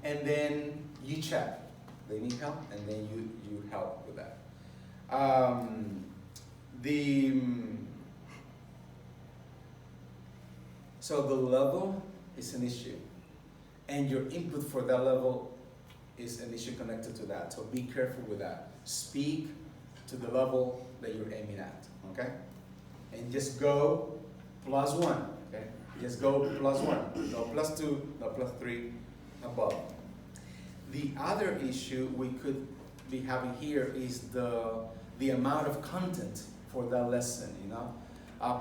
and then you check. They need help, and then you help with that. So the level is an issue, and your input for that level is an issue connected to that. So be careful with that. Speak to the level that you're aiming at, okay? And just go +1, okay? Just go +1, no +2, no +3, above. The other issue we could be having here is the amount of content for that lesson, you know?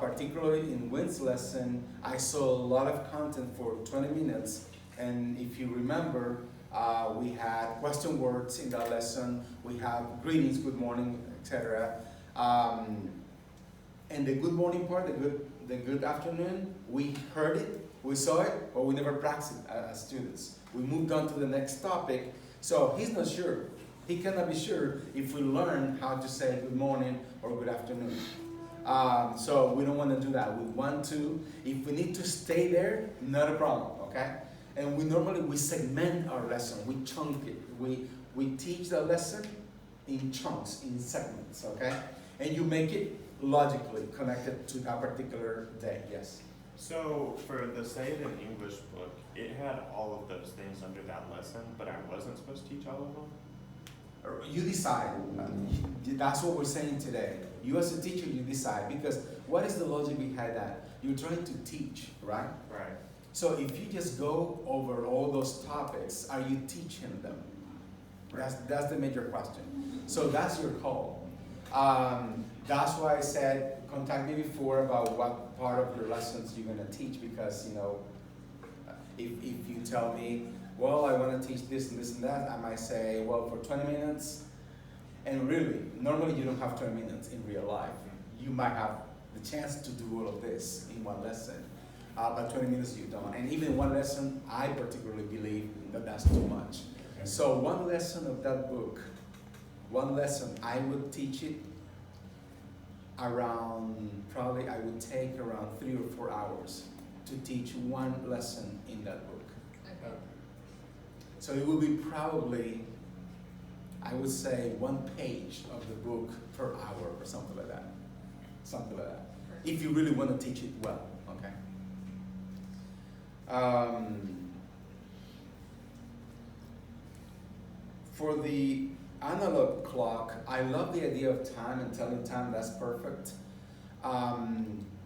Particularly in Wynn's lesson, I saw a lot of content for 20 minutes, and if you remember, we had question words in that lesson, we have greetings, good morning, etc. And the good morning part, the good afternoon, we heard it, we saw it, but we never practiced it as students. We moved on to the next topic, so he's not sure. He cannot be sure if we learn how to say good morning or good afternoon. So we don't want to do that. We want to, if we need to stay there, not a problem, okay? And we segment our lesson, we chunk it. We teach the lesson in chunks, in segments, okay? And you make it logically connected to that particular day, yes? So for the Say It in English book, it had all of those things under that lesson, but I wasn't supposed to teach all of them? You decide. That's what we're saying today. You as a teacher, you decide, because what is the logic behind that? You're trying to teach, right? Right. So if you just go over all those topics, are you teaching them? That's the major question. So that's your call. That's why I said contact me before about what part of your lessons you're going to teach, because you know, if you tell me, well, I want to teach this and this and that, I might say, well, for 20 minutes, and really, normally you don't have 20 minutes in real life. You might have the chance to do all of this in one lesson, but 20 minutes you don't. And even one lesson, I particularly believe that that's too much. Okay. So one lesson of that book, one lesson, I would teach it around, probably I would take around 3 or 4 hours to teach one lesson in that book. Okay. So it will be probably, I would say, 1 page of the book per hour or something like that. Something like that. If you really want to teach it well, okay? For the analog clock, I love the idea of time and telling time, that's perfect.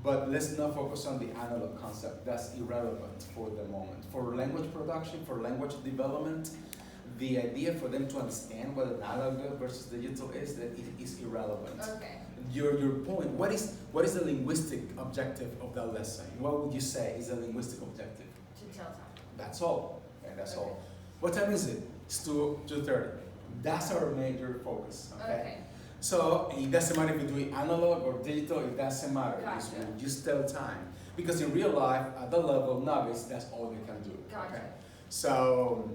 But let's not focus on the analog concept. That's irrelevant for the moment. For language production, for language development, the idea for them to understand what analog versus digital is, that it is irrelevant. Okay. Your point, what is the linguistic objective of that lesson? What would you say is a linguistic objective? To tell time. That's all. Okay, that's Okay. all. What time is it? It's 2:30. That's our major focus. Okay. So it doesn't matter if you do it analog or digital, it doesn't matter. It's Gotcha. just tell time. Because in real life, at the level novice, that's all they can do. Gotcha. Okay? So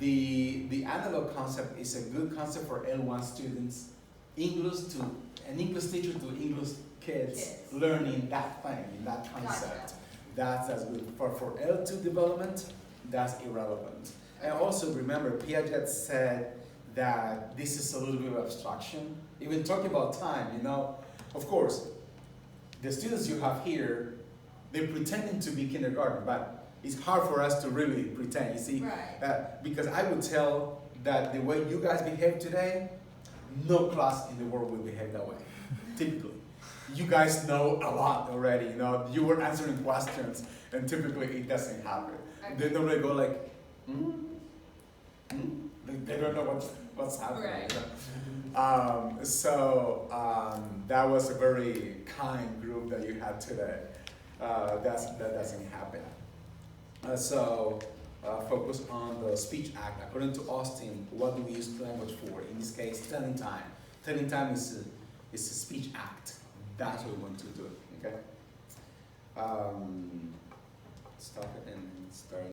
the analog concept is a good concept for L1 students, an English teacher to English kids learning that thing, that concept. Gotcha. That's good. For L2 development, that's irrelevant. And Okay. also remember, Piaget said that this is a little bit of abstraction. Even talking about time, you know, of course, the students you have here, they're pretending to be kindergarten, but it's hard for us to really pretend, you see? Right. Because I would tell that the way you guys behave today, no class in the world will behave that way, typically. You guys know a lot already, you know, you were answering questions, and typically it doesn't happen. Okay. They normally go like, They don't know what's happening. Right. That was a very kind group that you had today. That doesn't happen. Focus on the Speech Act. According to Austin, what do we use language for? In this case, telling time. Telling time is a Speech Act. That's what we want to do. Okay. Stop it and start.